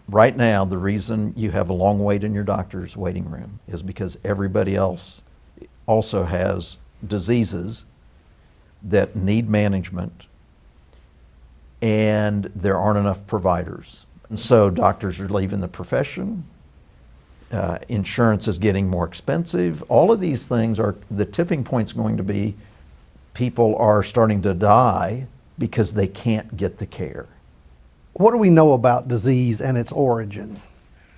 right now, the reason you have a long wait in your doctor's waiting room is because everybody else also has diseases that need management, and there aren't enough providers. And so doctors are leaving the profession. Insurance is getting more expensive. All of these things are, the tipping point's going to be people are starting to die because they can't get the care. What do we know about disease and its origin,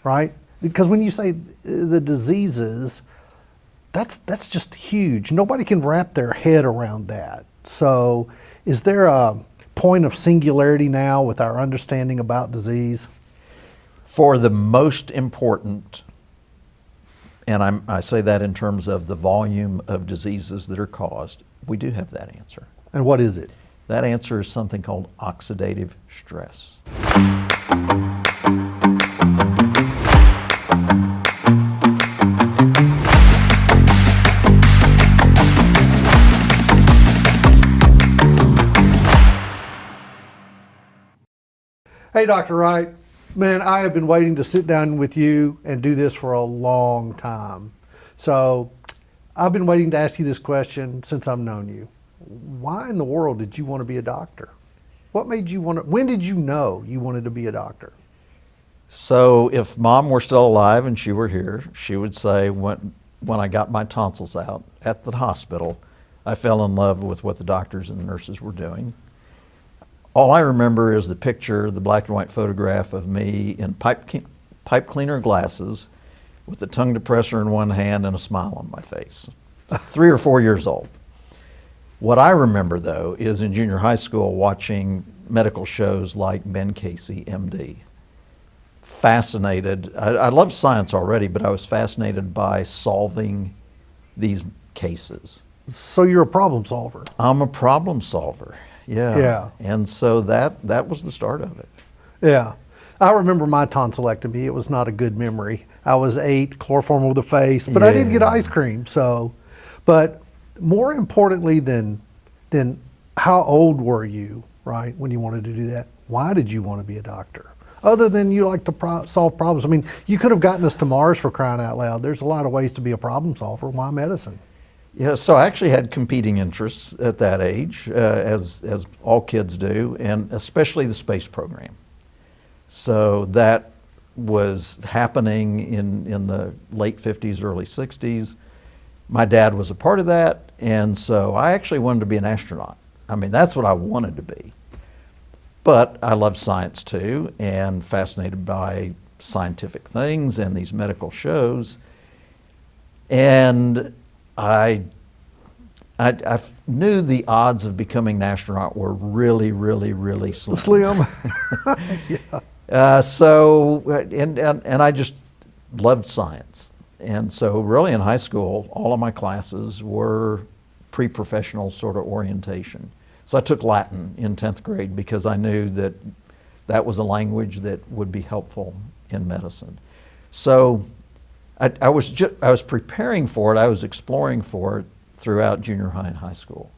right? Because when you say the diseases, that's just huge. Nobody can wrap their head around that. So is there a point of singularity now with our understanding about disease? For the most important, and I say that in terms of the volume of diseases that are caused, we do have that answer. And what is it? That answer is something called oxidative stress. Hey, Dr. Wright. Man, I have been waiting to sit down with you and do this for a long time. So I've been waiting to ask you this question since I've known you. Why in the world did you want to be a doctor? What made you want to, when did you know you wanted to be a doctor? So if Mom were still alive and she were here, she would say when I got my tonsils out at the hospital, I fell in love with what the doctors and the nurses were doing. All I remember is the picture, the black and white photograph of me in pipe cleaner glasses with a tongue depressor in one hand and a smile on my face. 3 or 4 years old. What I remember though is in junior high school watching medical shows like Ben Casey, MD. Fascinated, I loved science already, but I was fascinated by solving these cases. So you're a problem solver. I'm a problem solver. Yeah. And so that was the start of it. Yeah. I remember my tonsillectomy. It was not a good memory. I was 8, chloroform over the face, but I did get ice cream. So, but more importantly than how old were you, right, when you wanted to do that? Why did you want to be a doctor? Other than you like to solve problems. I mean, you could have gotten us to Mars, for crying out loud. There's a lot of ways to be a problem solver. Why medicine? Yeah, so I actually had competing interests at that age, as all kids do, and especially the space program. So that was happening in the late 50s, early 60s. My dad was a part of that, and so I actually wanted to be an astronaut. I mean, that's what I wanted to be. But I love science too, and fascinated by scientific things and these medical shows. And I knew the odds of becoming an astronaut were really, really, really slim. Slim. Yeah. So I just loved science. And so really in high school, all of my classes were pre-professional sort of orientation. So I took Latin in 10th grade because I knew that that was a language that would be helpful in medicine. So I was preparing for it, I was exploring for it throughout junior high and high school.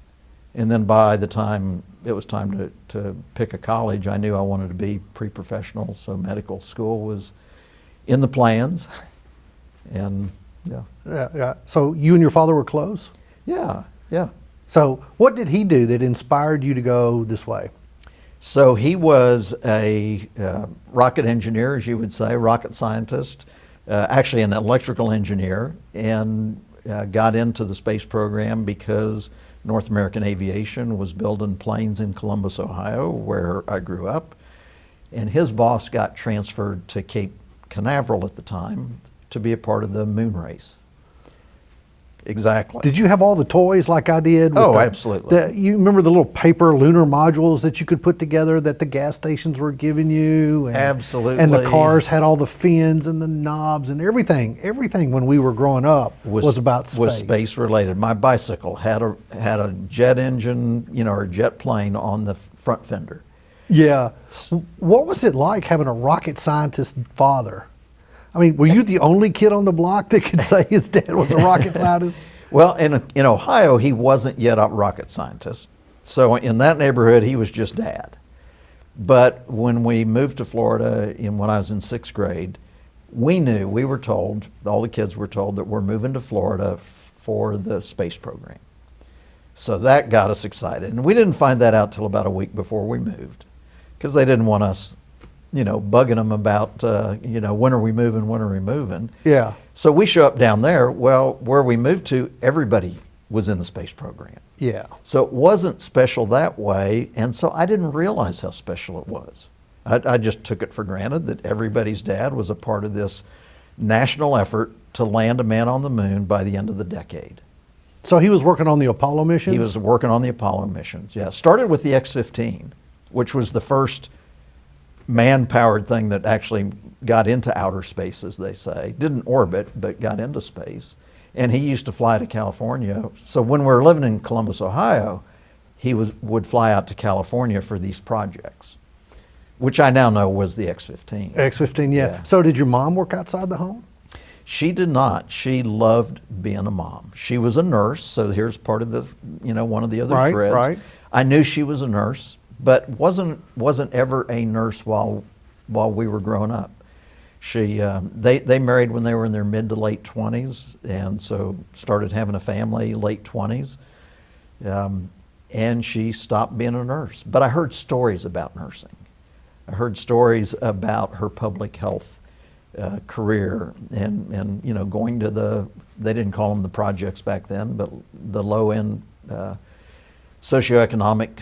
And then by the time it was time to pick a college, I knew I wanted to be pre-professional, so medical school was in the plans. And Yeah. So you and your father were close? Yeah. So what did he do that inspired you to go this way? So he was a rocket engineer, as you would say, rocket scientist, actually an electrical engineer, and got into the space program because North American Aviation was building planes in Columbus, Ohio, where I grew up. And his boss got transferred to Cape Canaveral at the time to be a part of the moon race. Exactly. Did you have all the toys like I did? Oh, absolutely. You remember the little paper lunar modules that you could put together that the gas stations were giving you? And, absolutely. And the cars had all the fins and the knobs and everything. Everything when we were growing up was about space. Was space related. My bicycle had a jet engine, or a jet plane on the front fender. Yeah. What was it like having a rocket scientist father? I mean, were you the only kid on the block that could say his dad was a rocket scientist? Well, in Ohio, he wasn't yet a rocket scientist. So in that neighborhood, he was just dad. But when we moved to Florida when I was in 6th grade, we were told, all the kids were told that we're moving to Florida for the space program. So that got us excited. And we didn't find that out till about a week before we moved, because they didn't want us, bugging them about, when are we moving? Yeah. So we show up down there. Well, where we moved to, everybody was in the space program. Yeah. So it wasn't special that way, and so I didn't realize how special it was. I just took it for granted that everybody's dad was a part of this national effort to land a man on the moon by the end of the decade. So he was working on the Apollo missions? He was working on the Apollo missions, yeah. Started with the X-15, which was the first man-powered thing that actually got into outer space, as they say. Didn't orbit, but got into space. And he used to fly to California. So when we were living in Columbus, Ohio, he would fly out to California for these projects, which I now know was the X-15. X-15, yeah. So did your mom work outside the home? She did not. She loved being a mom. She was a nurse, so here's part of the, one of the other threads. Right. I knew she was a nurse, but wasn't ever a nurse while we were growing up. They married when they were in their mid to late 20s, and so started having a family late 20s. And she stopped being a nurse. But I heard stories about nursing. I heard stories about her public health career and going to they didn't call them the projects back then, but the low-end socioeconomic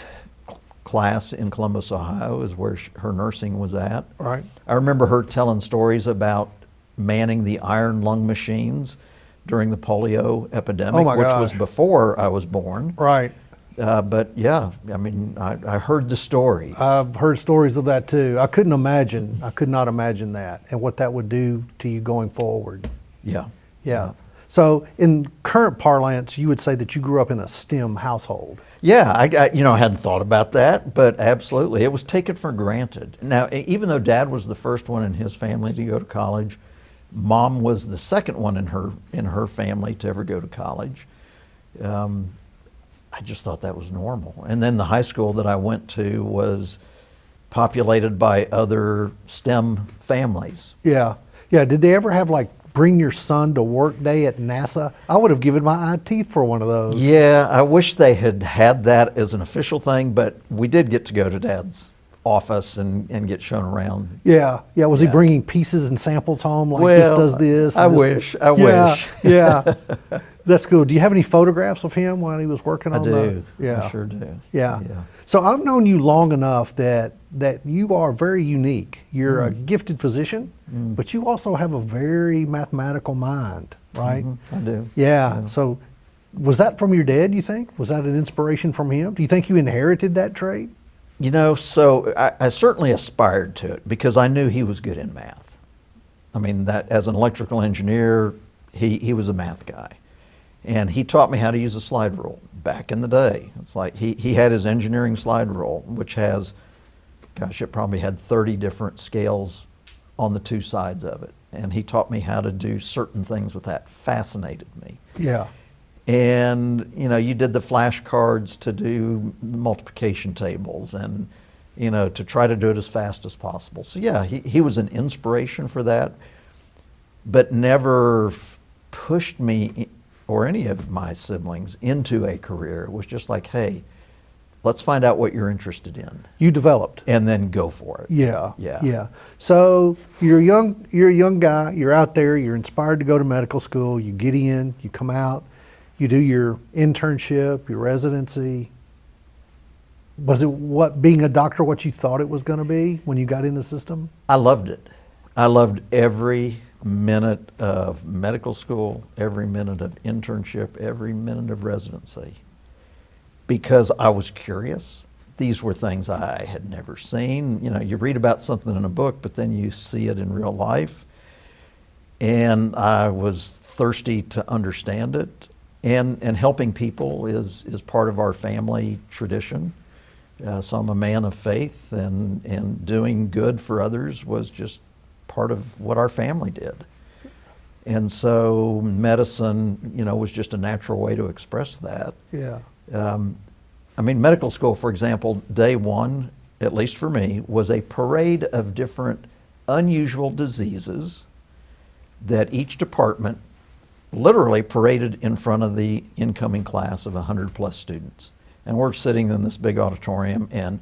class in Columbus, Ohio is where her nursing was at. Right. I remember her telling stories about manning the iron lung machines during the polio epidemic, which was before I was born. Right. But yeah, I mean, I heard the stories. I've heard stories of that too. I could not imagine that and what that would do to you going forward. Yeah. Yeah. So in current parlance, you would say that you grew up in a STEM household. Yeah, I hadn't thought about that, but absolutely. It was taken for granted. Now, even though Dad was the first one in his family to go to college, Mom was the second one in her family to ever go to college. I just thought that was normal. And then the high school that I went to was populated by other STEM families. Yeah. Yeah. Did they ever have like bring your son to work day at NASA? I would have given my eye teeth for one of those. Yeah, I wish they had that as an official thing, but we did get to go to Dad's office and get shown around. Yeah. Yeah. Was he bringing pieces and samples home like well, this does this? I wish. I wish. Yeah. That's cool. Do you have any photographs of him while he was working on that? I do. Yeah. I sure do. Yeah. So I've known you long enough that you are very unique. You're a gifted physician, but you also have a very mathematical mind, right? I do. Yeah. So was that from your dad, you think? Was that an inspiration from him? Do you think you inherited that trait? So I certainly aspired to it because I knew he was good in math. I mean, that as an electrical engineer, he was a math guy. And he taught me how to use a slide rule back in the day. It's like he had his engineering slide rule, which has, gosh, it probably had 30 different scales on the two sides of it. And he taught me how to do certain things with that. Fascinated me. Yeah. And, you did the flashcards to do multiplication tables and, to try to do it as fast as possible. So yeah, he was an inspiration for that, but never pushed me or any of my siblings into a career. It was just like, hey, let's find out what you're interested in. You developed. And then go for it. Yeah. Yeah. Yeah. So you're a young guy, you're out there, you're inspired to go to medical school, you get in, you come out, you do your internship, your residency. Was it being a doctor what you thought it was going to be when you got in the system? I loved it. I loved every minute of medical school, every minute of internship, every minute of residency, because I was curious. These were things I had never seen. You read about something in a book, but then you see it in real life. And I was thirsty to understand it. And helping people is part of our family tradition. So I'm a man of faith, and doing good for others was just part of what our family did. And so medicine, was just a natural way to express that. Yeah. I mean, medical school, for example, day one, at least for me, was a parade of different unusual diseases that each department literally paraded in front of the incoming class of 100 plus students. And we're sitting in this big auditorium, and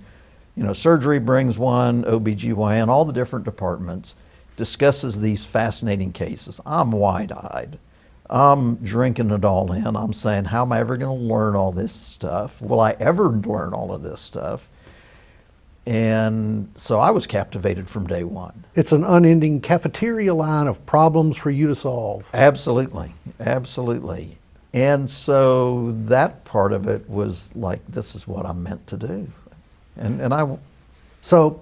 surgery brings one, OBGYN, all the different departments, discusses these fascinating cases. I'm wide-eyed. I'm drinking it all in. I'm saying, how am I ever going to learn all this stuff? Will I ever learn all of this stuff? And so I was captivated from day one. It's an unending cafeteria line of problems for you to solve. Absolutely, absolutely. And so that part of it was like, this is what I'm meant to do. And I... So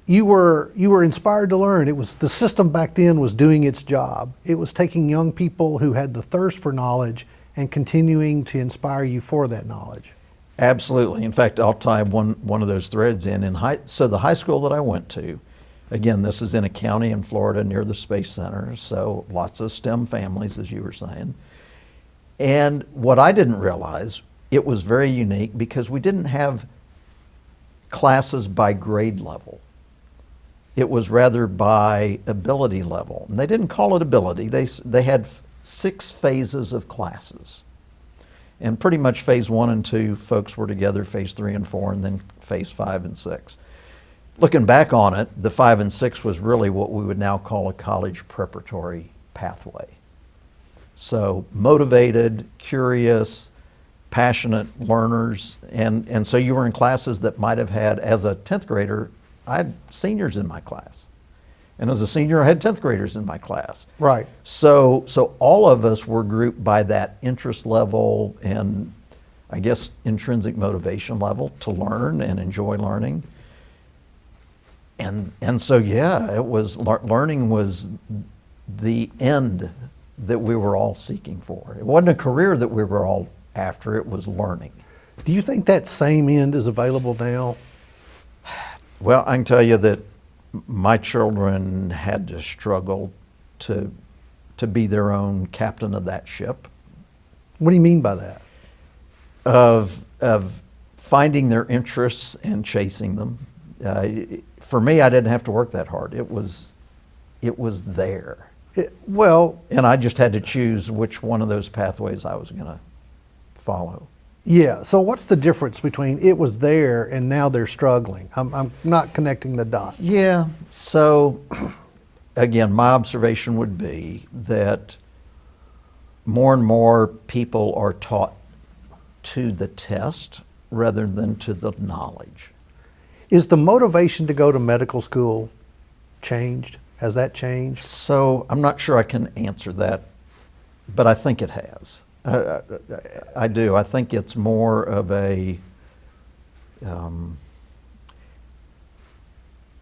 you were inspired to learn. It was the system back then was doing its job. It was taking young people who had the thirst for knowledge and continuing to inspire you for that knowledge. Absolutely. In fact, I'll tie one of those threads in. So the high school that I went to, again, this is in a county in Florida near the Space Center, so lots of STEM families, as you were saying. And what I didn't realize, it was very unique because we didn't have classes by grade level. It was rather by ability level. And they didn't call it ability. They had 6 phases of classes. And pretty much phase 1 and 2, folks were together, phase 3 and 4, and then phase 5 and 6. Looking back on it, the 5 and 6 was really what we would now call a college preparatory pathway. So motivated, curious, passionate learners, and so you were in classes that might have had, as a 10th grader, I had seniors in my class. And as a senior, I had 10th graders in my class. Right. So all of us were grouped by that interest level and, I guess, intrinsic motivation level to learn and enjoy learning. And so, yeah, it was, learning was the end that we were all seeking for. It wasn't a career that we were all after, it was learning. Do you think that same end is available now? Well, I can tell you that my children had to struggle to be their own captain of that ship. What do you mean by that? Of finding their interests and chasing them. For me, I didn't have to work that hard. It was there. And I just had to choose which one of those pathways I was going to follow. Yeah, so what's the difference between it was there and now they're struggling? I'm not connecting the dots. Yeah, so again, my observation would be that more and more people are taught to the test rather than to the knowledge. Is the motivation to go to medical school changed? Has that changed? So I'm not sure I can answer that, but I think it has. I do. I think it's more of a,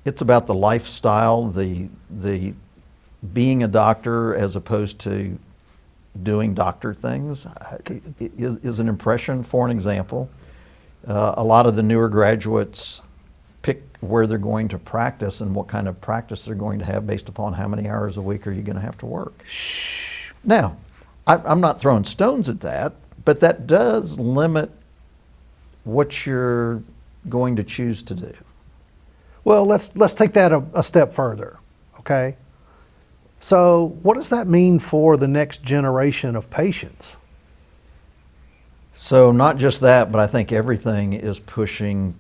it's about the lifestyle, the being a doctor as opposed to doing doctor things is an impression. For an example, a lot of the newer graduates pick where they're going to practice and what kind of practice they're going to have based upon how many hours a week are you going to have to work. Now, I'm not throwing stones at that, but that does limit what you're going to choose to do. Well, let's take that a step further, okay? So what does that mean for the next generation of patients? So not just that, but I think everything is pushing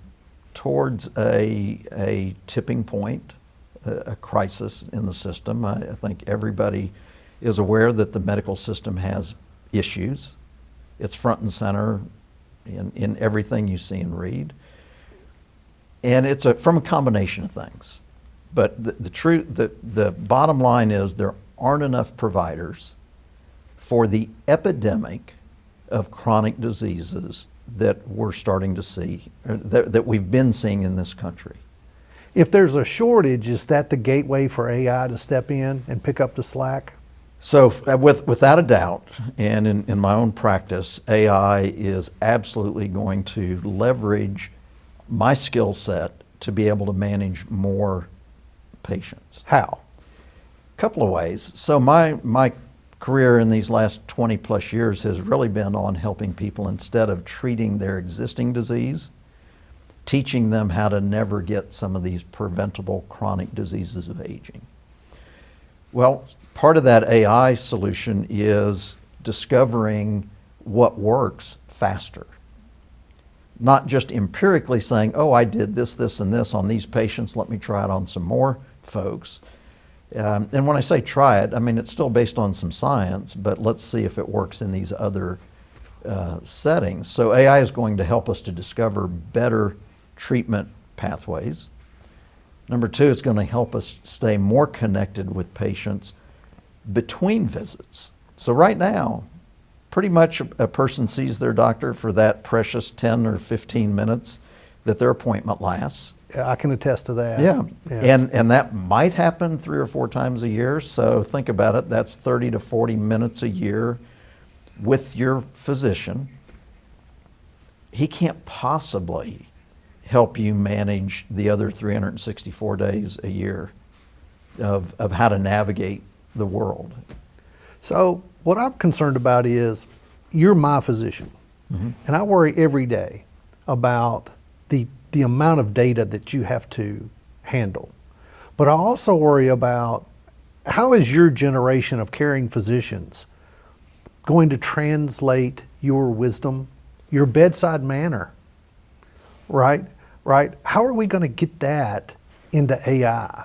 towards a tipping point, a crisis in the system. I think everybody is aware that the medical system has issues. It's front and center in everything you see and read. And it's from a combination of things. But the bottom line is there aren't enough providers for the epidemic of chronic diseases that we're starting to see, that we've been seeing in this country. If there's a shortage, is that the gateway for AI to step in and pick up the slack? So without a doubt, and in my own practice, AI is absolutely going to leverage my skill set to be able to manage more patients. How? A couple of ways. So my career in these last 20 plus years has really been on helping people, instead of treating their existing disease, teaching them how to never get some of these preventable chronic diseases of aging. Well, part of that AI solution is discovering what works faster. Not just empirically saying, oh, I did this, this, and this on these patients, let me try it on some more folks. And when I say try it, I mean it's still based on some science, but let's see if it works in these other settings. So AI is going to help us to discover better treatment pathways. Number two, it's going to help us stay more connected with patients between visits. So right now, pretty much a person sees their doctor for that precious 10 or 15 minutes that their appointment lasts. Yeah, I can attest to that. Yeah. And that might happen 3 or 4 times a year. So think about it, that's 30 to 40 minutes a year with your physician. He can't possibly help you manage the other 364 days a year of how to navigate the world. So what I'm concerned about is you're my physician, and I worry every day about the amount of data that you have to handle. But I also worry about how is your generation of caring physicians going to translate your wisdom, your bedside manner, right? How are we going to get that into AI?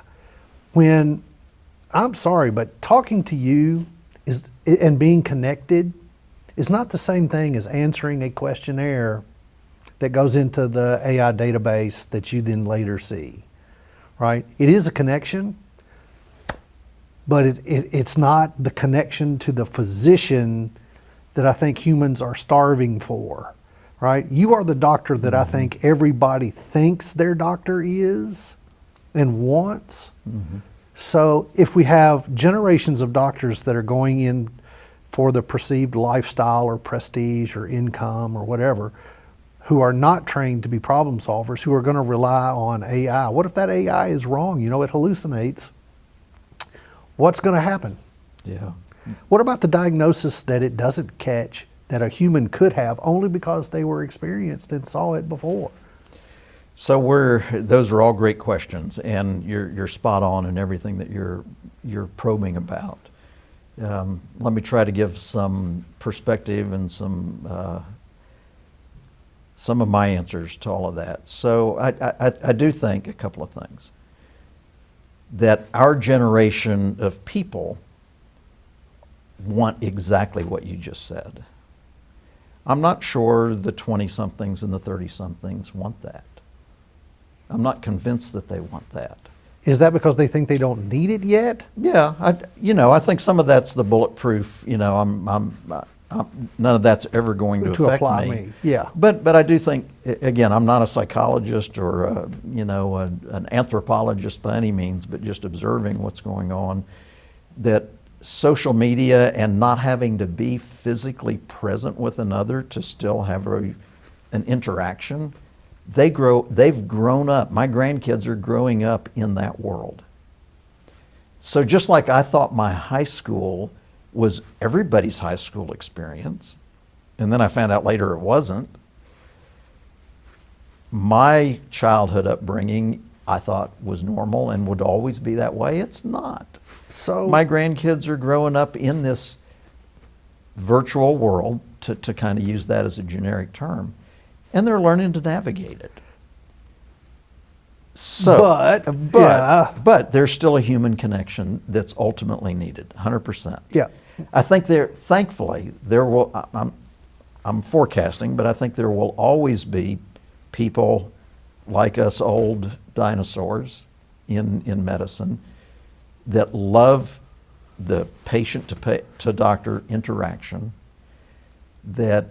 When, I'm sorry, but talking to you and being connected is not the same thing as answering a questionnaire that goes into the AI database that you then later see, right? It is a connection, but it's not the connection to the physician that I think humans are starving for, right? You are the doctor that I think everybody thinks their doctor is and wants. So if we have generations of doctors that are going in for the perceived lifestyle or prestige or income or whatever, who are not trained to be problem solvers, who are going to rely on AI. What if that AI is wrong? You know, it hallucinates. What's going to happen? Yeah. What about the diagnosis that it doesn't catch that a human could have only because they were experienced and saw it before? So those are all great questions, and you're spot on in everything that you're probing about. Let me try to give some perspective and some of my answers to all of that. So I do think a couple of things. That our generation of people want exactly what you just said. I'm not sure the 20-somethings and the 30-somethings want that. I'm not convinced that they want that. Is that because they think they don't need it yet? Yeah, I think some of that's the bulletproof. None of that's ever going to affect apply me. Yeah. But I do think, again, I'm not a psychologist or an anthropologist by any means, but just observing what's going on, that social media and not having to be physically present with another to still have an interaction, they've grown up. My grandkids are growing up in that world. So just like I thought my high school was everybody's high school experience, and then I found out later it wasn't. My childhood upbringing, I thought, was normal and would always be that way. It's not. So my grandkids are growing up in this virtual world, to kind of use that as a generic term, and they're learning to navigate it. So, but there's still a human connection that's ultimately needed, 100%. Yeah. I think thankfully, there will, I'm forecasting, but I think there will always be people like us old dinosaurs in medicine that love the patient to doctor interaction, that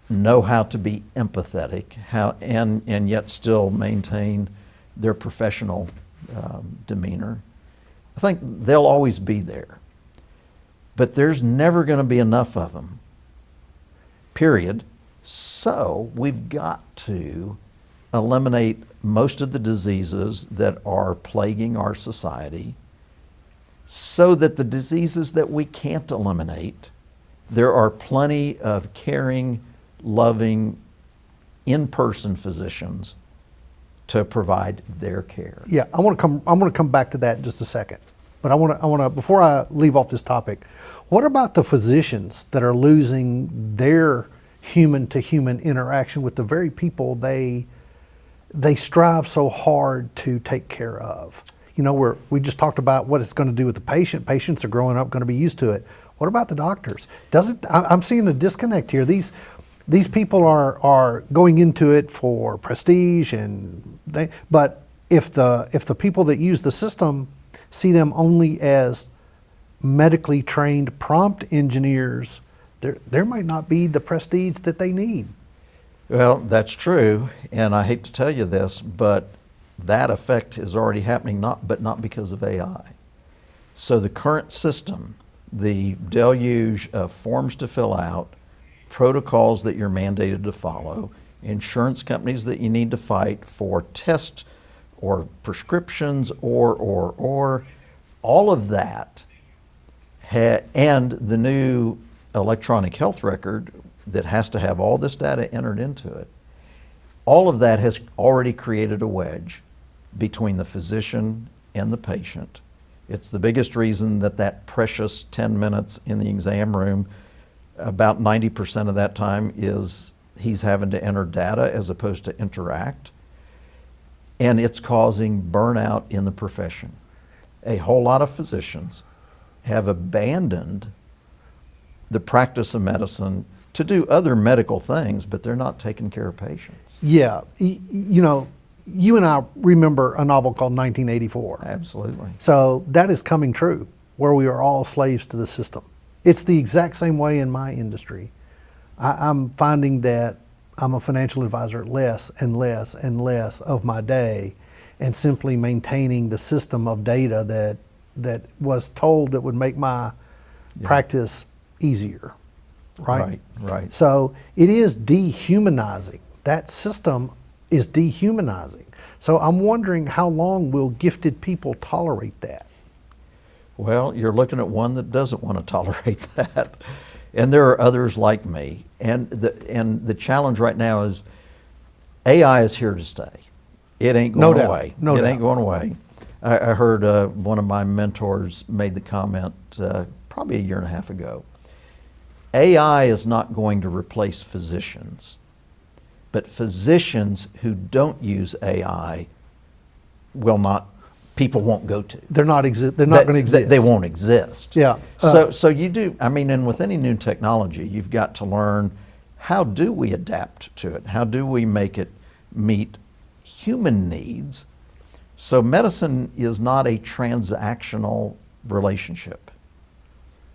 know how to be empathetic, and yet still maintain their professional demeanor. I think they'll always be there. But there's never going to be enough of them, period. So we've got to eliminate most of the diseases that are plaguing our society, so that the diseases that we can't eliminate, there are plenty of caring, loving, in-person physicians to provide their care. Yeah, I want to come back to that in just a second. But I want to before I leave off this topic, what about the physicians that are losing their human to human interaction with the very people they strive so hard to take care of? You know, we just talked about what it's going to do with the patient. Patients are growing up going to be used to it. What about the doctors? I'm seeing a disconnect here. These people are going into it for prestige, but if the people that use the system see them only as medically trained prompt engineers, there might not be the prestige that they need. Well, that's true, and I hate to tell you this, but that effect is already happening, but not because of AI. So the current system, the deluge of forms to fill out, protocols that you're mandated to follow, insurance companies that you need to fight for tests or prescriptions or all of that, and the new electronic health record that has to have all this data entered into it, all of that has already created a wedge between the physician and the patient. It's the biggest reason that precious 10 minutes in the exam room, about 90% of that time is he's having to enter data as opposed to interact. And it's causing burnout in the profession. A whole lot of physicians have abandoned the practice of medicine to do other medical things, but they're not taking care of patients. Yeah, you know, you and I remember a novel called 1984. Absolutely. So that is coming true, where we are all slaves to the system. It's the exact same way in my industry. I'm finding that I'm a financial advisor less and less and less of my day, and simply maintaining the system of data that was told that would make my practice easier. Right? Right. So it is dehumanizing. That system is dehumanizing. So I'm wondering, how long will gifted people tolerate that? Well, you're looking at one that doesn't want to tolerate that. And there are others like me. And the challenge right now is AI is here to stay. It ain't going away. No doubt. It ain't going away. I heard one of my mentors made the comment probably a year and a half ago. AI is not going to replace physicians, but physicians who don't use AI people won't go to. They're not going to exist. They won't exist. Yeah. So you do, and with any new technology, you've got to learn, how do we adapt to it? How do we make it meet human needs? So medicine is not a transactional relationship.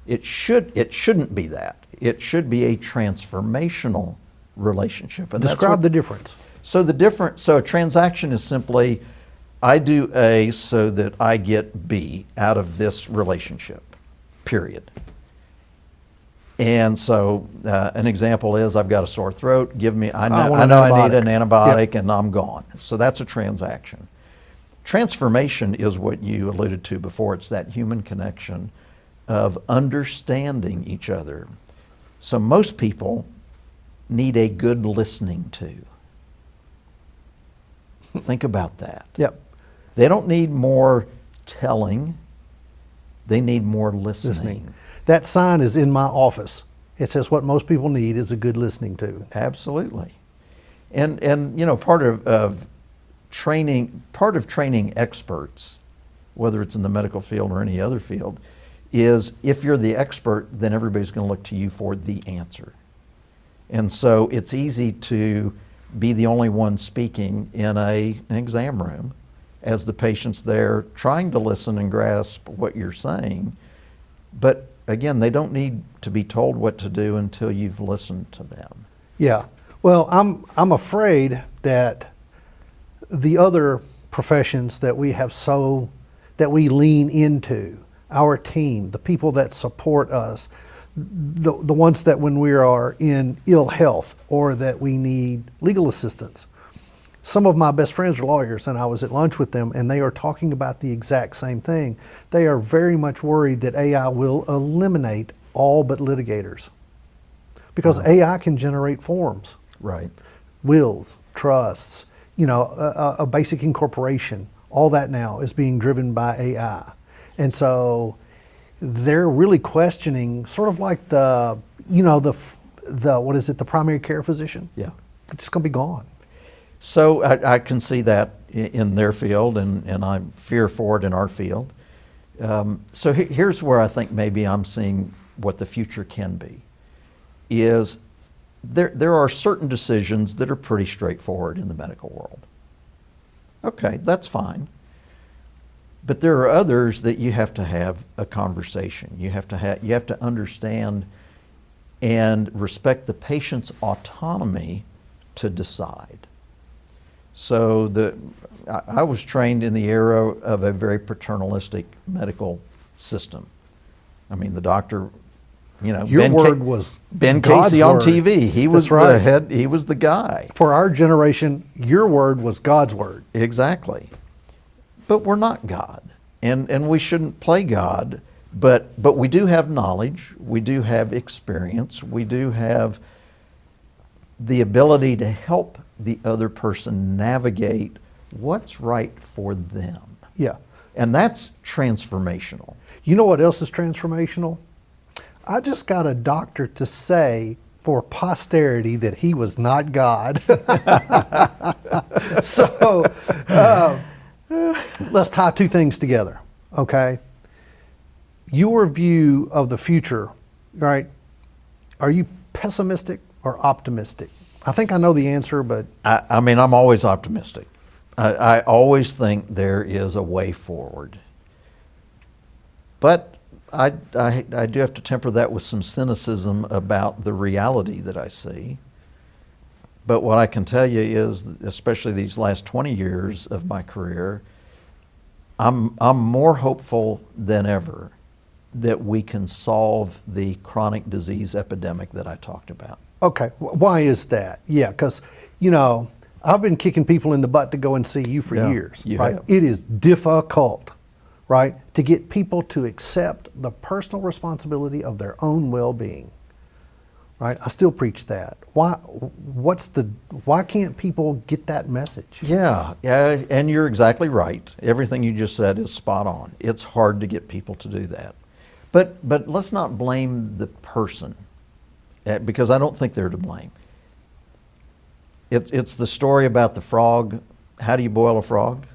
It shouldn't be that. It should be a transformational relationship. And Describe the difference. So a transaction is simply, I do A so that I get B out of this relationship, period. And so an example is, I've got a sore throat, I know I need an antibiotic, and I'm gone. So that's a transaction. Transformation is what you alluded to before. It's that human connection of understanding each other. So most people need a good listening to. Think about that. Yep. They don't need more telling. They need more listening. That sign is in my office. It says what most people need is a good listening to. Absolutely. And part of training experts, whether it's in the medical field or any other field, is if you're the expert, then everybody's going to look to you for the answer. And so it's easy to be the only one speaking in an exam room as the patient's there trying to listen and grasp what you're saying. But again, they don't need to be told what to do until you've listened to them. Yeah. Well, I'm afraid that the other professions that we lean into, our team, the people that support us, the ones that when we are in ill health or that we need legal assistance. Some of my best friends are lawyers, and I was at lunch with them, and they are talking about the exact same thing. They are very much worried that AI will eliminate all but litigators, because AI can generate forms. Right. Wills, trusts, a basic incorporation. All that now is being driven by AI. And so they're really questioning sort of like the what is it, the primary care physician? Yeah. It's going to be gone. So I can see that in their field, and I fear for it in our field. So here's where I think maybe I'm seeing what the future can be, is there are certain decisions that are pretty straightforward in the medical world. Okay, that's fine. But there are others that you have to have a conversation. You have to understand and respect the patient's autonomy to decide. So I was trained in the era of a very paternalistic medical system. I mean, the doctor, Your word was Ben God's Casey on word. TV. He was That's right. the head. He was the guy. For our generation, your word was God's word. Exactly. But we're not God, and we shouldn't play God. But we do have knowledge. We do have experience. We do have the ability to help the other person navigate what's right for them. Yeah. And that's transformational. You know what else is transformational? I just got a doctor to say for posterity that he was not God. So let's tie two things together, okay? Your view of the future, right? Are you pessimistic or optimistic? I think I know the answer, but I mean, I'm always optimistic. I always think there is a way forward. But I do have to temper that with some cynicism about the reality that I see. But what I can tell you is, especially these last 20 years of my career, I'm more hopeful than ever that we can solve the chronic disease epidemic that I talked about. okay, why is that? Yeah, because, I've been kicking people in the butt to go and see you for Yeah, years, you right? have. It is difficult, right, to get people to accept the personal responsibility of their own well-being, right? I still preach that. Why can't people get that message? Yeah, and you're exactly right. Everything you just said is spot on. It's hard to get people to do that. But let's not blame the person, because I don't think they're to blame. It's the story about the frog. How do you boil a frog?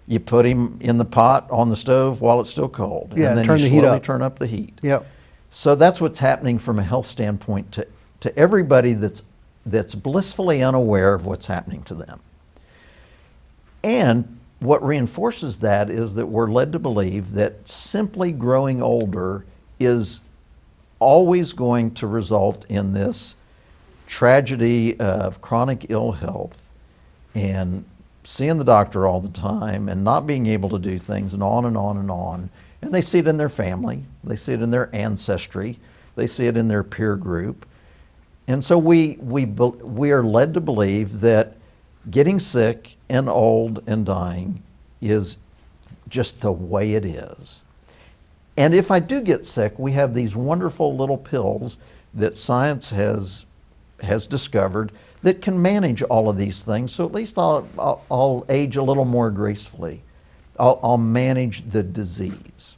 You put him in the pot on the stove while it's still cold, Yeah, and then turn you the heat slowly up. turn up the heat. Yep. So that's what's happening from a health standpoint to everybody that's blissfully unaware of what's happening to them. And what reinforces that is that we're led to believe that simply growing older is always going to result in this tragedy of chronic ill health and seeing the doctor all the time and not being able to do things, and on and on and on. And they see it in their family, they see it in their ancestry, they see it in their peer group. And so we are led to believe that getting sick and old and dying is just the way it is. And if I do get sick, we have these wonderful little pills that science has discovered that can manage all of these things. So at least I'll age a little more gracefully. I'll manage the disease.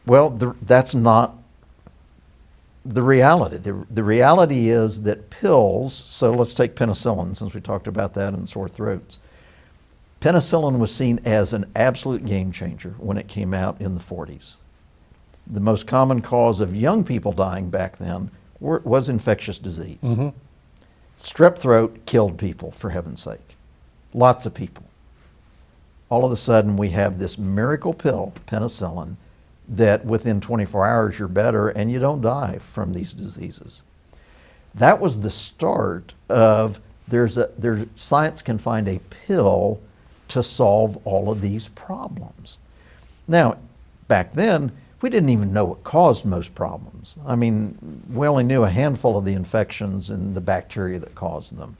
Well, that's not the reality. The reality is that pills, so let's take penicillin, since we talked about that in sore throats. Penicillin was seen as an absolute game changer when it came out in the 40s. The most common cause of young people dying back then was infectious disease. Mm-hmm. Strep throat killed people, for heaven's sake. Lots of people. All of a sudden, we have this miracle pill, penicillin, that within 24 hours you're better and you don't die from these diseases. That was the start of science can find a pill to solve all of these problems. Now, back then, we didn't even know what caused most problems. I mean, we only knew a handful of the infections and the bacteria that caused them.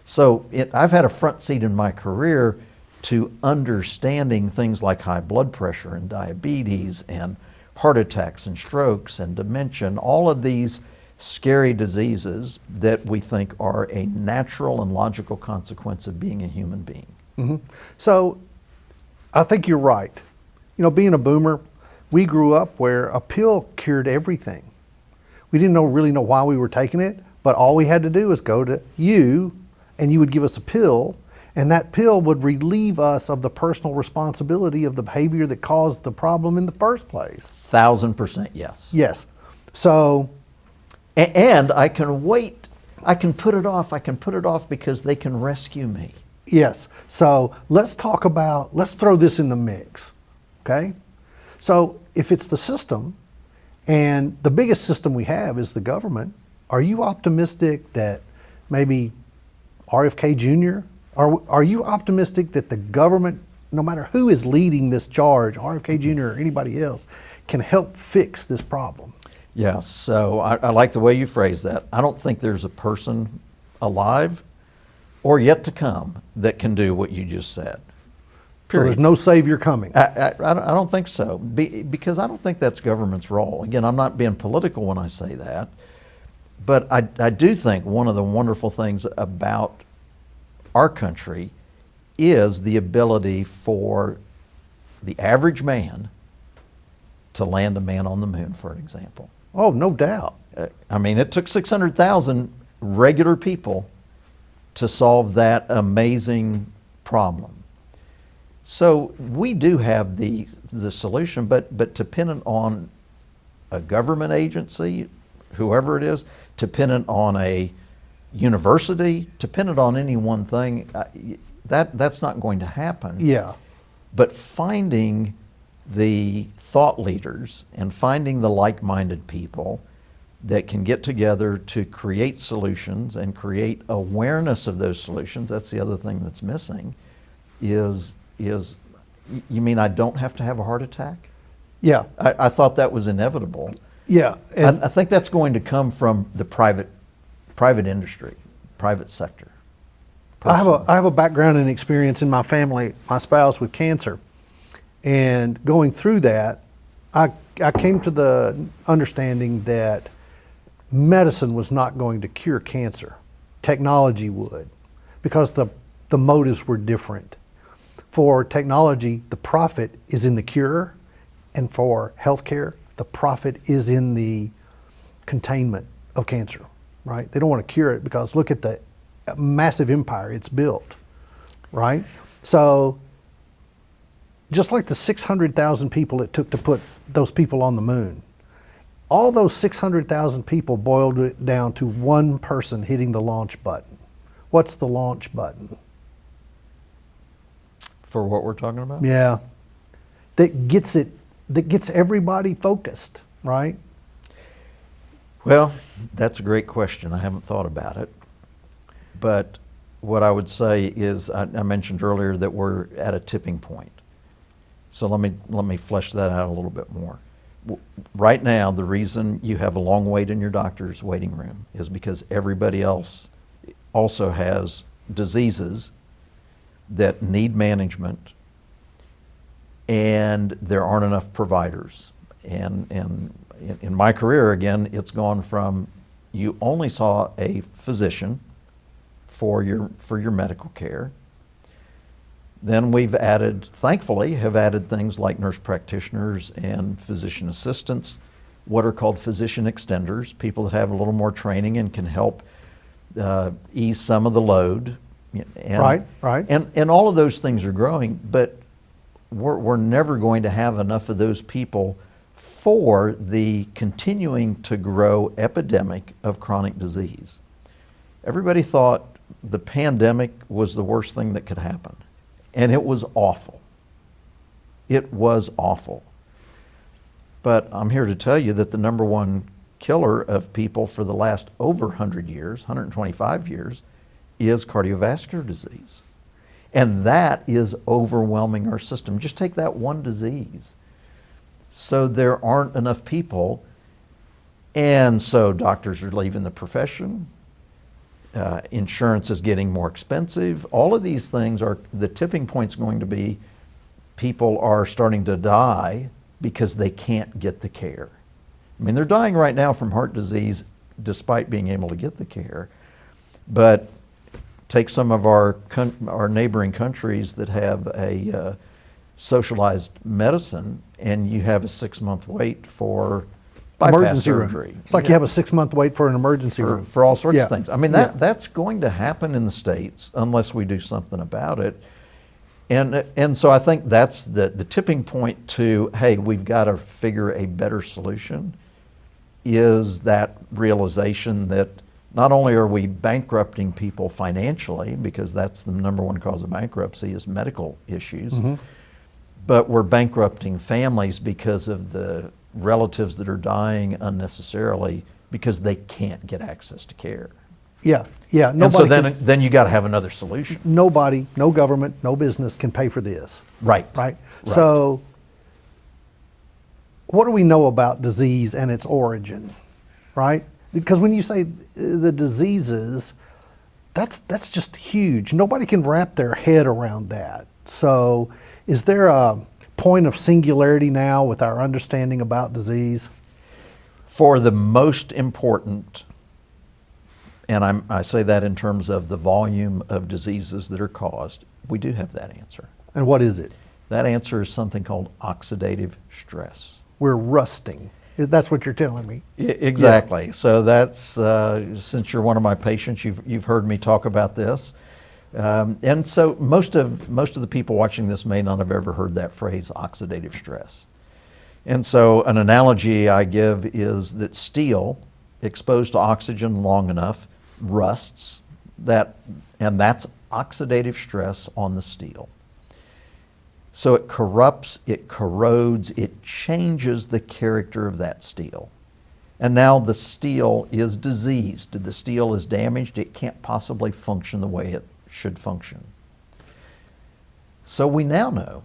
So I've had a front seat in my career to understanding things like high blood pressure and diabetes and heart attacks and strokes and dementia, and all of these scary diseases that we think are a natural and logical consequence of being a human being. So I think you're right. You know, being a boomer, we grew up where a pill cured everything. We didn't really know why we were taking it, but all we had to do was go to you and you would give us a pill, and that pill would relieve us of the personal responsibility of the behavior that caused the problem in the first place. 1000% yes. Yes. So, And I can wait. I can put it off because they can rescue me. yes. So let's throw this in the mix, okay? So if it's the system, and the biggest system we have is the government, are you optimistic that maybe RFK Jr., are you optimistic that the government, no matter who is leading this charge, RFK Jr. or anybody else, can help fix this problem? Yes, so I like the way you phrase that. I don't think there's a person alive or yet to come that can do what you just said. So there's no savior coming. I don't think so, because I don't think that's government's role. Again, I'm not being political when I say that, but I do think one of the wonderful things about our country is the ability for the average man to land a man on the moon, for an example. Oh, no doubt. I mean, it took 600,000 regular people to solve that amazing problem. So we do have the solution, but dependent on a government agency, whoever it is, dependent on a university, dependent on any one thing, that's not going to happen. Yeah. But finding the thought leaders and finding the like-minded people that can get together to create solutions and create awareness of those solutions, that's the other thing that's missing, is you mean I don't have to have a heart attack? Yeah. I thought that was inevitable. Yeah. And I think that's going to come from the private industry, private sector. I have a background and experience in my family, my spouse with cancer. And going through that, I came to the understanding that medicine was not going to cure cancer. Technology would, because the motives were different. For technology, the profit is in the cure, and for healthcare, the profit is in the containment of cancer, right? They don't want to cure it because look at the massive empire it's built, right? So just like the 600,000 people it took to put those people on the moon, all those 600,000 people boiled it down to one person hitting the launch button. What's the launch button? For what we're talking about? Yeah. That gets everybody focused, right? Well, that's a great question. I haven't thought about it. But what I would say is, I mentioned earlier that we're at a tipping point. So let me flesh that out a little bit more. Right now, the reason you have a long wait in your doctor's waiting room is because everybody else also has diseases that need management, and there aren't enough providers. And in my career, again, it's gone from you only saw a physician for your medical care. Then we've added, thankfully, have added things like nurse practitioners and physician assistants, what are called physician extenders, people that have a little more training and can help ease some of the load. And, Right. And all of those things are growing, but we're never going to have enough of those people for the continuing to grow epidemic of chronic disease. Everybody thought the pandemic was the worst thing that could happen. And it was awful. It was awful. But I'm here to tell you that the number one killer of people for the last over 100 years, 125 years, is cardiovascular disease. And that is overwhelming our system. Just take that one disease. So there aren't enough people, and so doctors are leaving the profession. Insurance is getting more expensive. All of these things are, the tipping point's going to be people are starting to die because they can't get the care. I mean, they're dying right now from heart disease despite being able to get the care. But take some of our neighboring countries that have a socialized medicine, and you have a 6-month wait for bypass Emergency surgery. room. It's like you have a 6-month wait for an emergency room. For all sorts Yeah. of things. I mean, Yeah. that's going to happen in the States unless we do something about it. And so I think that's the tipping point to, hey, we've got to figure a better solution, is that realization that not only are we bankrupting people financially, because that's the number one cause of bankruptcy is medical issues, but we're bankrupting families because of the relatives that are dying unnecessarily because they can't get access to care. Yeah, yeah. And so Nobody can- then you got to have another solution. nobody, no government, no business can pay for this. Right. Right? So, what do we know about disease and its origin? Right? Because when you say the diseases, that's just huge. Nobody can wrap their head around that. So, is there a point of singularity now with our understanding about disease? For the most important, and I say that in terms of the volume of diseases that are caused, we do have that answer. And what is it? That answer is something called oxidative stress. We're rusting. That's what you're telling me. Exactly. So that's, since you're one of my patients, you've heard me talk about this. And so most of the people watching this may not have ever heard that phrase, oxidative stress. And so an analogy I give is that steel exposed to oxygen long enough rusts, and that's oxidative stress on the steel. So it corrupts, it corrodes, it changes the character of that steel. And now the steel is diseased. The steel is damaged. It can't possibly function the way it should function. So we now know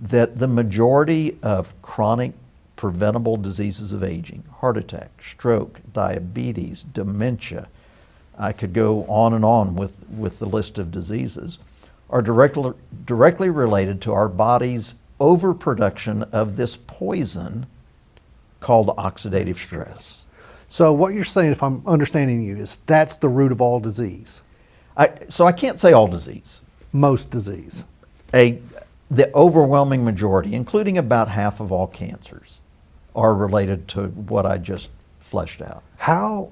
that the majority of chronic preventable diseases of aging, heart attack, stroke, diabetes, dementia, I could go on and on with the list of diseases, are directly related to our body's overproduction of this poison called oxidative stress. So what you're saying, if I'm understanding you, is that's the root of all disease, So I can't say all disease. most disease. The overwhelming majority, including about half of all cancers, are related to what I just fleshed out. How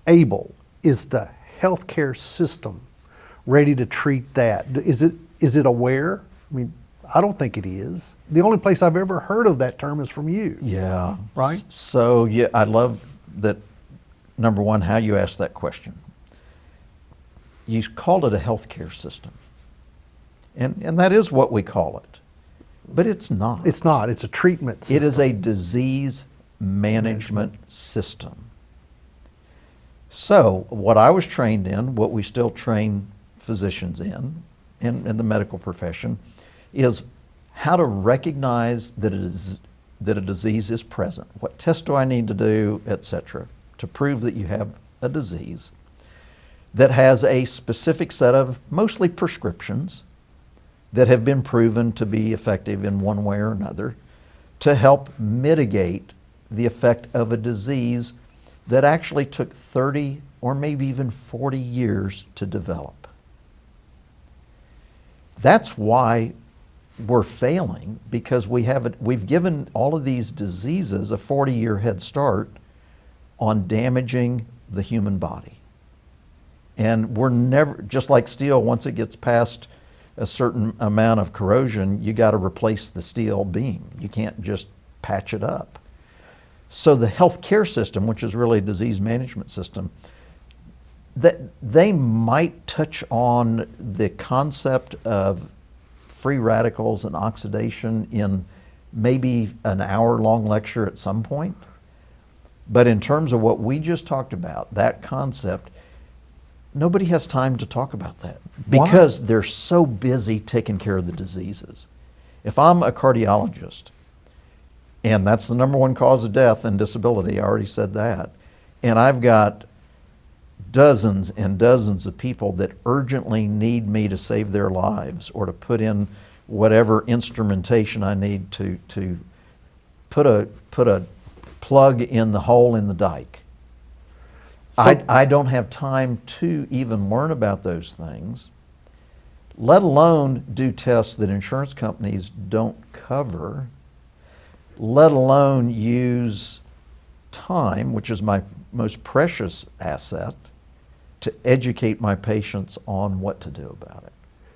able is the healthcare system ready to treat that? Is it aware? I mean, I don't think it is. The only place I've ever heard of that term is from you. Yeah. Right? So yeah, I love that, number one, how you asked that question. You called it a healthcare system. And that is what we call it. But it's not. It's not. It's a treatment system. It is a disease management system. So what I was trained in, what we still train physicians in the medical profession, is how to recognize that a disease is present. What tests do I need to do, et cetera, to prove that you have a disease that has a specific set of mostly prescriptions that have been proven to be effective in one way or another to help mitigate the effect of a disease that actually took 30 or maybe even 40 years to develop. That's why we're failing, because we've given all of these diseases a 40-year head start on damaging the human body. And we're never, just like steel, once it gets past a certain amount of corrosion, you got to replace the steel beam. You can't just patch it up. So the healthcare system, which is really a disease management system, that they might touch on the concept of free radicals and oxidation in maybe an hour-long lecture at some point. But in terms of what we just talked about, that concept, nobody has time to talk about that because they're so busy taking care of the diseases. If I'm a cardiologist, and that's the number one cause of death and disability, I already said that, and I've got dozens and dozens of people that urgently need me to save their lives or to put in whatever instrumentation I need to put a plug in the hole in the dike, I don't have time to even learn about those things, let alone do tests that insurance companies don't cover, let alone use time, which is my most precious asset, to educate my patients on what to do about it.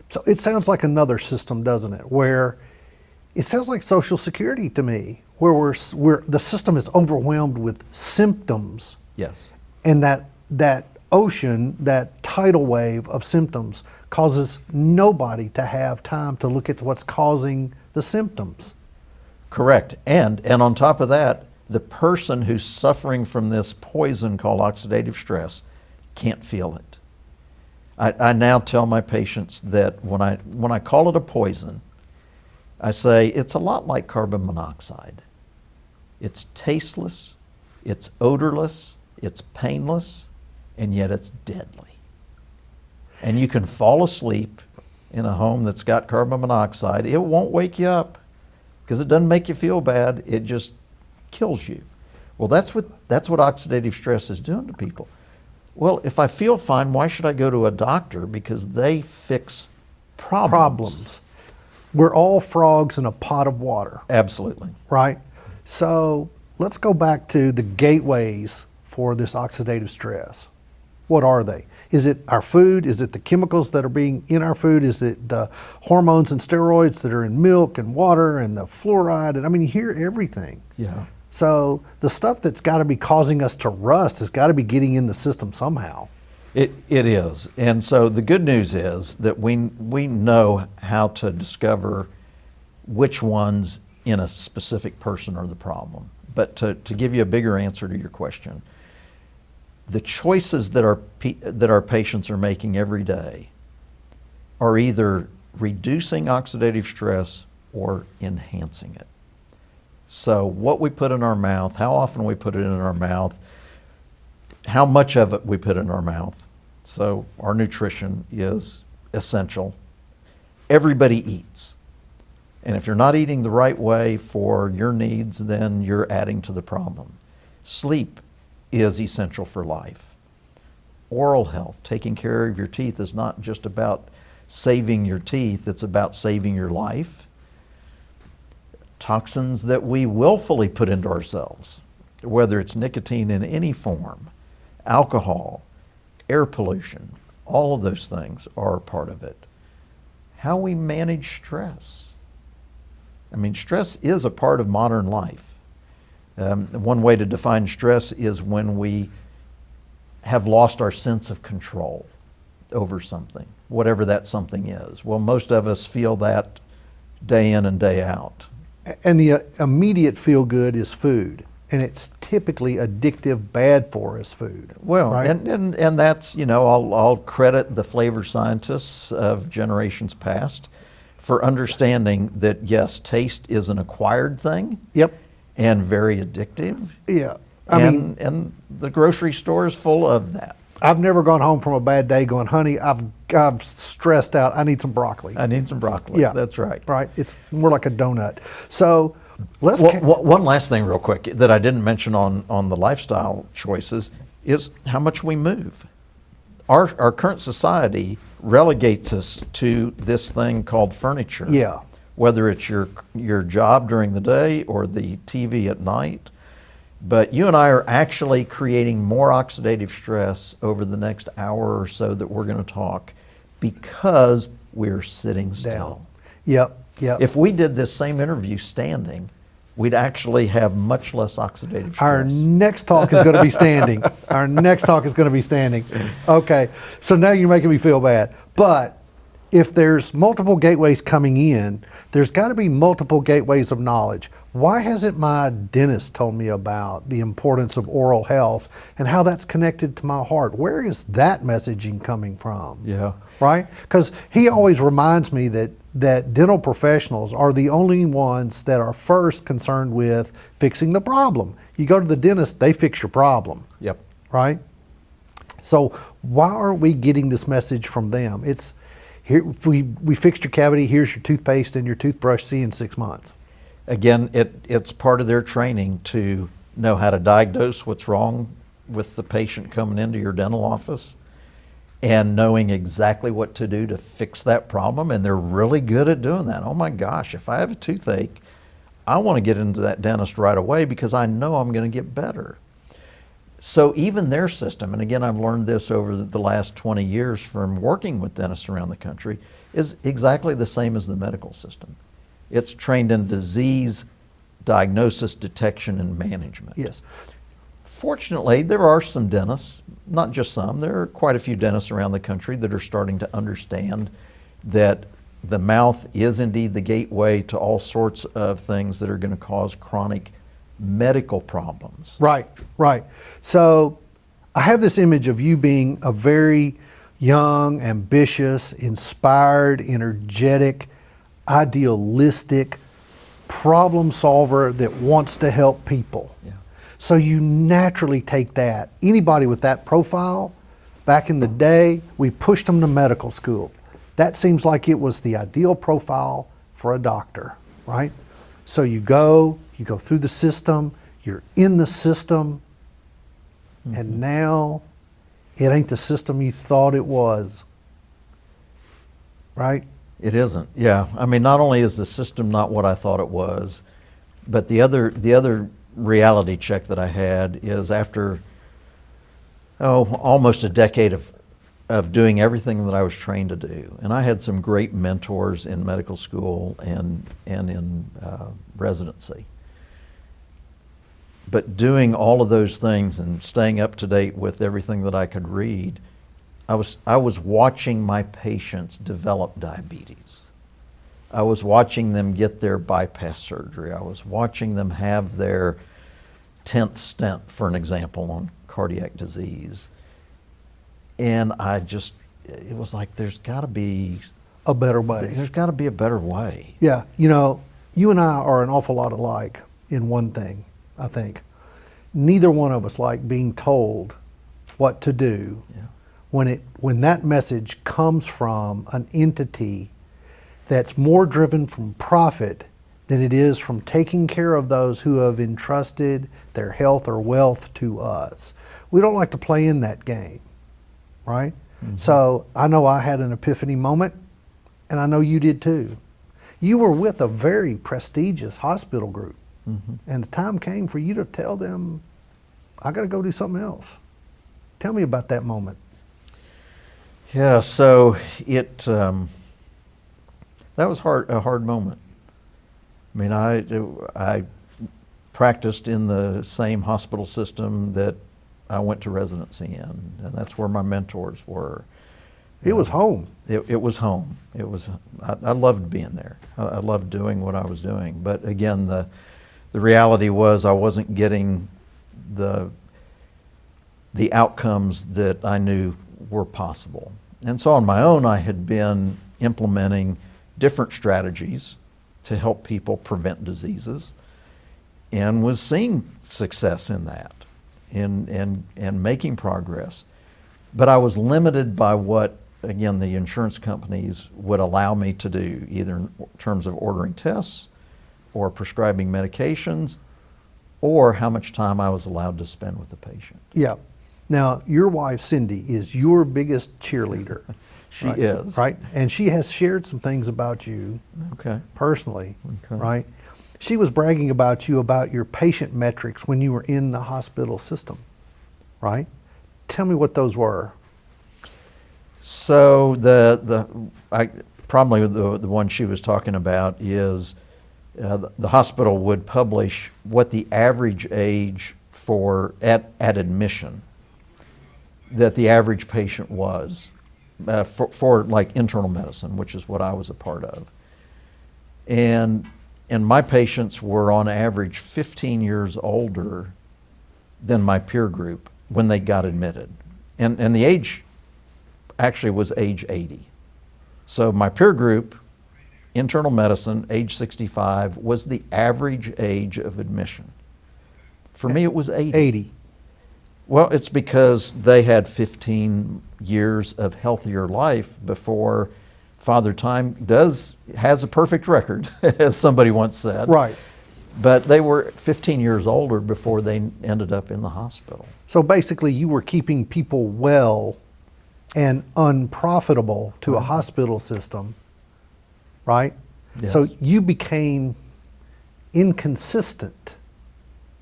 So it sounds like another system, doesn't it? Where it sounds like Social Security to me, where the system is overwhelmed with symptoms. Yes. And that ocean, that tidal wave of symptoms causes nobody to have time to look at what's causing the symptoms. Correct. And on top of that, the person who's suffering from this poison called oxidative stress can't feel it. I now tell my patients that when I call it a poison, I say it's a lot like carbon monoxide. It's tasteless, it's odorless, it's painless, and yet it's deadly. And you can fall asleep in a home that's got carbon monoxide. It won't wake you up because it doesn't make you feel bad. It just kills you. Well, that's what oxidative stress is doing to people. Well, if I feel fine, why should I go to a doctor? Because they fix problems. We're all frogs in a pot of water. Absolutely. Right? So let's go back to the gateways for this oxidative stress. What are they? Is it our food? Is it the chemicals that are being in our food? Is it the hormones and steroids that are in milk and water and the fluoride? And I mean, you hear everything. Yeah. So the stuff that's got to be causing us to rust has got to be getting in the system somehow. It is. And so the good news is that we know how to discover which ones in a specific person are the problem. But to give you a bigger answer to your question, the choices that our patients are making every day are either reducing oxidative stress or enhancing it. So what we put in our mouth, how often we put it in our mouth, how much of it we put in our mouth. So our nutrition is essential. Everybody eats. And if you're not eating the right way for your needs, then you're adding to the problem. Sleep is essential for life. Oral health, taking care of your teeth, is not just about saving your teeth, it's about saving your life. Toxins that we willfully put into ourselves, whether it's nicotine in any form, alcohol, air pollution, all of those things are part of it. How we manage stress. I mean, stress is a part of modern life. One way to define stress is when we have lost our sense of control over something, whatever that something is. Well, most of us feel that day in and day out. And the immediate feel good is food. And it's typically addictive, bad for us food. Well, right? and that's, I'll credit the flavor scientists of generations past for understanding that, yes, taste is an acquired thing. Yep. And very addictive. Yeah. And the grocery store is full of that. I've never gone home from a bad day going, honey, I've stressed out. I need some broccoli. I need some broccoli. Yeah. That's right. Right. It's more like a donut. So let's... One last thing real quick that I didn't mention on the lifestyle choices is how much we move. Our current society relegates us to this thing called furniture. Yeah. Whether it's your job during the day or the TV at night. But you and I are actually creating more oxidative stress over the next hour or so that we're going to talk because we're sitting still. Yep. If we did this same interview standing, we'd actually have much less oxidative stress. Our next talk is going to be standing. Our next talk is going to be standing. Okay, so now you're making me feel bad. But if there's multiple gateways coming in, there's got to be multiple gateways of knowledge. Why hasn't my dentist told me about the importance of oral health and how that's connected to my heart? Where is that messaging coming from? Yeah. Right? Because he always reminds me that dental professionals are the only ones that are first concerned with fixing the problem. You go to the dentist, they fix your problem. Yep. Right? So why aren't we getting this message from them? It's here, we fixed your cavity, here's your toothpaste and your toothbrush, see you in 6 months. Again, it's part of their training to know how to diagnose what's wrong with the patient coming into your dental office and knowing exactly what to do to fix that problem, and they're really good at doing that. Oh my gosh, if I have a toothache, I want to get into that dentist right away because I know I'm going to get better. So even their system, and again, I've learned this over the last 20 years from working with dentists around the country, is exactly the same as the medical system. It's trained in disease diagnosis, detection, and management. Yes. Fortunately, there are some dentists, not just some, there are quite a few dentists around the country that are starting to understand that the mouth is indeed the gateway to all sorts of things that are going to cause chronic medical problems. Right, right. So I have this image of you being a very young, ambitious, inspired, energetic, idealistic problem solver that wants to help people. Yeah. So you naturally take that. Anybody with that profile, back in the day, we pushed them to medical school. That seems like it was the ideal profile for a doctor, right? So you go through the system, you're in the system, and now it ain't the system you thought it was, right? It isn't, yeah. I mean, not only is the system not what I thought it was, but the other reality check that I had is after, almost a decade of doing everything that I was trained to do. And I had some great mentors in medical school and in residency. But doing all of those things and staying up to date with everything that I could read, I was watching my patients develop diabetes. I was watching them get their bypass surgery. I was watching them have their 10th stent, for an example, on cardiac disease. And it was like, there's got to be A better way. There's got to be a better way. Yeah, you and I are an awful lot alike in one thing, I think. Neither one of us like being told what to do. Yeah. When that message comes from an entity that's more driven from profit than it is from taking care of those who have entrusted their health or wealth to us. We don't like to play in that game, right? Mm-hmm. So I know I had an epiphany moment, and I know you did too. You were with a very prestigious hospital group, mm-hmm. and the time came for you to tell them, I got to go do something else. Tell me about that moment. Yeah, so that was a hard moment. I mean, I practiced in the same hospital system that I went to residency in, and that's where my mentors were. It was home. It was home. I loved being there. I loved doing what I was doing. But again, the reality was I wasn't getting the outcomes that I knew were possible. And so on my own, I had been implementing different strategies to help people prevent diseases, and was seeing success in that, and making progress. But I was limited by what, again, the insurance companies would allow me to do, either in terms of ordering tests or prescribing medications, or how much time I was allowed to spend with the patient. Yeah. Now, your wife, Cindy, is your biggest cheerleader. She is. Right? And she has shared some things about you personally, right? She was bragging about you, about your patient metrics when you were in the hospital system, right? Tell me what those were. So probably the one she was talking about is the hospital would publish what the average age at admission that the average patient was for like internal medicine, which is what I was a part of. And my patients were on average 15 years older than my peer group when they got admitted. And the age actually was age 80. So my peer group, internal medicine, age 65, was the average age of admission. For me, it was 80. 80. Well, it's because they had 15 years of healthier life before Father Time has a perfect record, as somebody once said. Right. But they were 15 years older before they ended up in the hospital. So basically, you were keeping people well and unprofitable to a hospital system, right? Yes. So you became inconsistent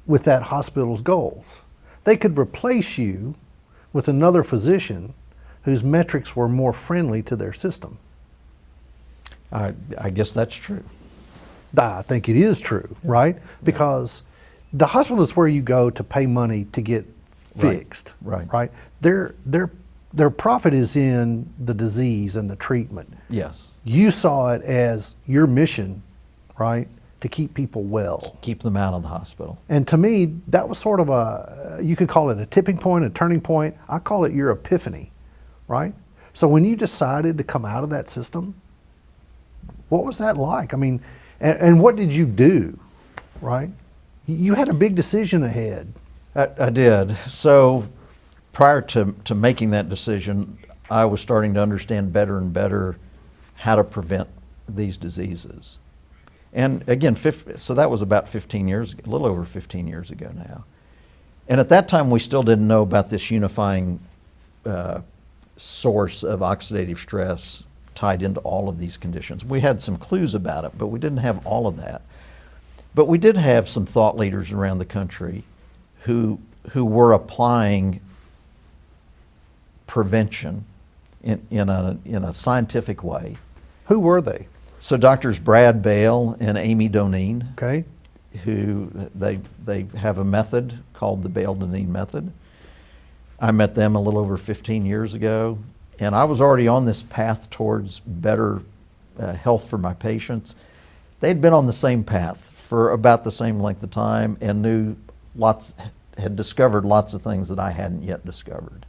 with that hospital's goals. They could replace you with another physician whose metrics were more friendly to their system. I guess that's true. I think it is true, right? Because the hospital is where you go to pay money to get fixed, Right. Their profit is in the disease and the treatment. Yes. You saw it as your mission, right, to keep people well. Keep them out of the hospital. And to me, that was sort of you could call it a tipping point, a turning point. I call it your epiphany, right? So when you decided to come out of that system, what was that like? I mean, and what did you do, right? You had a big decision ahead. I did. So prior to making that decision, I was starting to understand better and better how to prevent these diseases. And again, so that was about 15 years, a little over 15 years ago now. And at that time, we still didn't know about this unifying source of oxidative stress tied into all of these conditions. We had some clues about it, but we didn't have all of that. But we did have some thought leaders around the country who were applying prevention in a scientific way. Who were they? So doctors Brad Bale and Amy Doneen, Okay. who they have a method called the Bale-Doneen method. I met them a little over 15 years ago, and I was already on this path towards better health for my patients. They'd been on the same path for about the same length of time and had discovered lots of things that I hadn't yet discovered.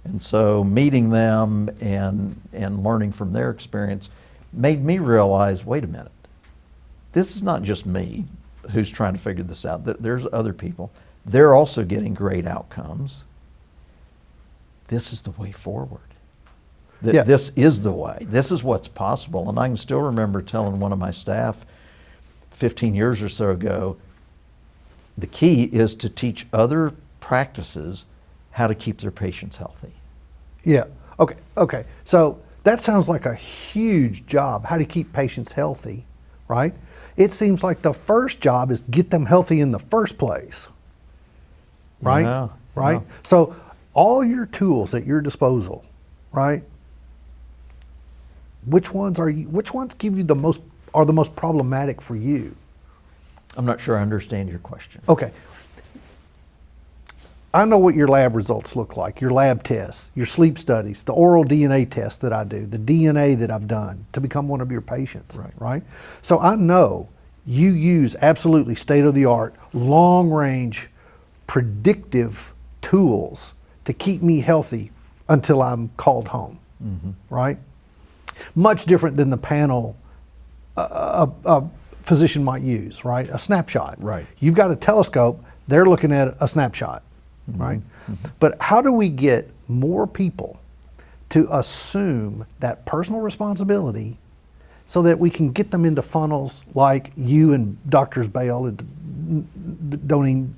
And so meeting them and learning from their experience made me realize, wait a minute, this is not just me who's trying to figure this out. There's other people. They're also getting great outcomes. This is the way forward. Yeah. This is the way. This is what's possible. And I can still remember telling one of my staff 15 years or so ago, the key is to teach other practices how to keep their patients healthy. Yeah. Okay. So that sounds like a huge job, how to keep patients healthy, right? It seems like the first job is get them healthy in the first place, right? Yeah, right? yeah. So all your tools at your disposal, right? Which ones give you the most problematic for you? I'm not sure I understand your question. Okay. I know what your lab results look like, your lab tests, your sleep studies, the oral DNA test that I do, the DNA that I've done to become one of your patients, right? So I know you use absolutely state-of-the-art, long-range, predictive tools to keep me healthy until I'm called home, right? Much different than the panel a physician might use, right? A snapshot. Right. You've got a telescope, they're looking at a snapshot. Right? But how do we get more people to assume that personal responsibility so that we can get them into funnels like you and Doctors Bale and Doneen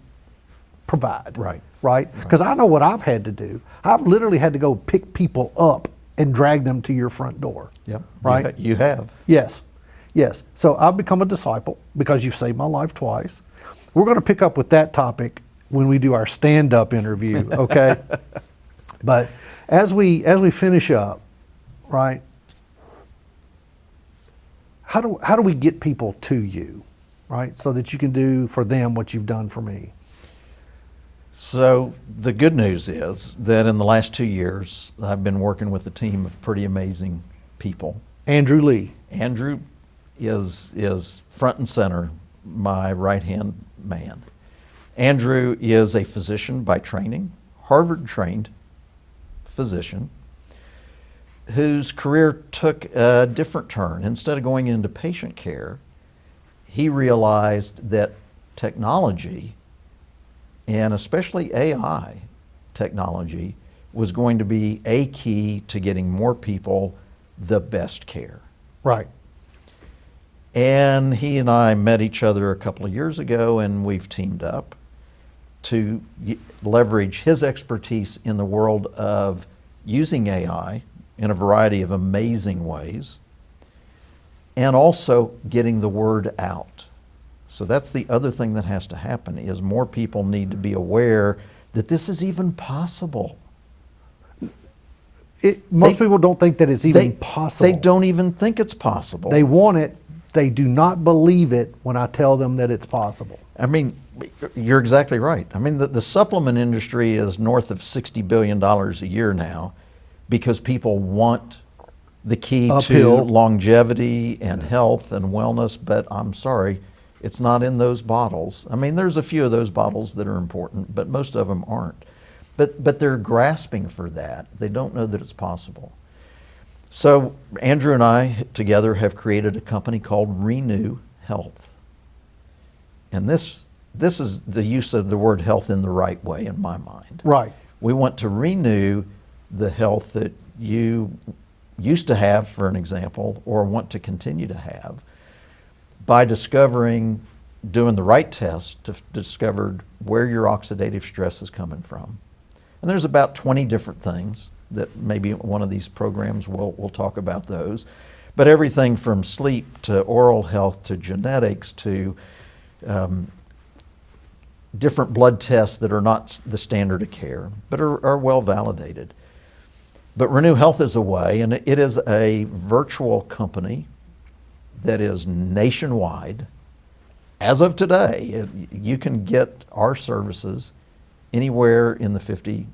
provide? Right? Because I know what I've had to do. I've literally had to go pick people up and drag them to your front door. Yep. Right? You have. Yes. So I've become a disciple because you've saved my life twice. We're going to pick up with that topic when we do our stand-up interview, okay? But as we finish up, right? How do we get people to you, right? So that you can do for them what you've done for me. So the good news is that in the last 2 years, I've been working with a team of pretty amazing people. Andrew Lee. Andrew is front and center, my right-hand man. Andrew is a physician by training, Harvard-trained physician, whose career took a different turn. Instead of going into patient care, he realized that technology, and especially AI technology, was going to be a key to getting more people the best care. Right. And he and I met each other a couple of years ago, and we've teamed up to leverage his expertise in the world of using AI in a variety of amazing ways, and also getting the word out. So that's the other thing that has to happen, is more people need to be aware that this is even possible. Most people don't think that it's even possible. They don't even think it's possible. They want it. They do not believe it when I tell them that it's possible. I mean, you're exactly right. I mean, the supplement industry is north of $60 billion a year now because people want the key Uphill. to longevity and health and wellness, but I'm sorry, it's not in those bottles. I mean, there's a few of those bottles that are important, but most of them aren't. But they're grasping for that. They don't know that it's possible. So Andrew and I together have created a company called Renew Health. And this is the use of the word health in the right way in my mind. Right. We want to renew the health that you used to have, for an example, or want to continue to have by doing the right test to discover where your oxidative stress is coming from. And there's about 20 different things that maybe one of these programs will talk about those. But everything from sleep to oral health to genetics to different blood tests that are not the standard of care, but are well validated. But Renew Health is a way, and it is a virtual company that is nationwide. As of today, you can get our services anywhere in the 50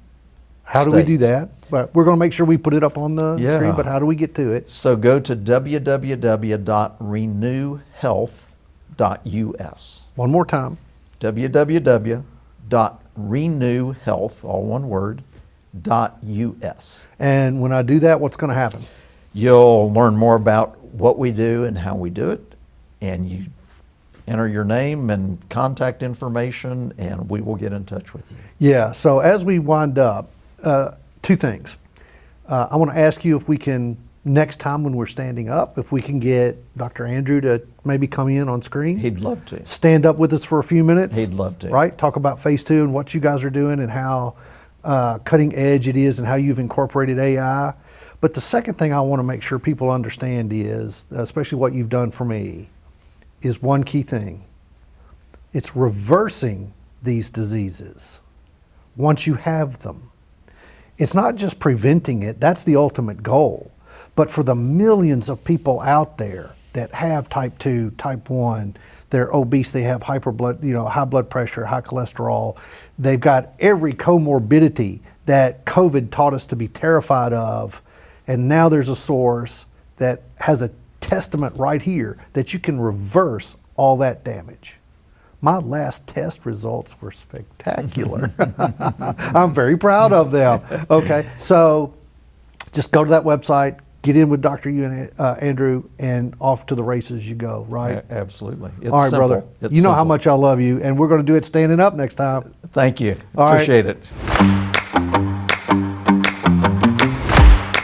How do we do that? But we're going to make sure we put it up on the Yeah. screen, but how do we get to it? So go to www.renewhealth.us. One more time. www.renewhealth, all one word, .us. And when I do that, what's going to happen? You'll learn more about what we do and how we do it, and you enter your name and contact information, and we will get in touch with you. Yeah, so as we wind up, two things. I want to ask you if we can, next time when we're standing up, if we can get Dr. Andrew to maybe come in on screen. He'd love to. Stand up with us for a few minutes. He'd love to. Right? Talk about phase 2 and what you guys are doing and how cutting edge it is and how you've incorporated AI. But the second thing I want to make sure people understand is, especially what you've done for me, is one key thing. It's reversing these diseases once you have them. It's not just preventing it, that's the ultimate goal. But for the millions of people out there that have type 2, type 1, they're obese, they have high blood pressure, high cholesterol, they've got every comorbidity that COVID taught us to be terrified of, and now there's a source that has a testament right here that you can reverse all that damage. My last test results were spectacular. I'm very proud of them. Okay, so just go to that website, get in with Dr. Andrew, and off to the races you go, right? Absolutely. It's all right, simple. brother. It's You know how simple. much I love you, and we're going to do it standing up next time. Thank you. All right. Appreciate it.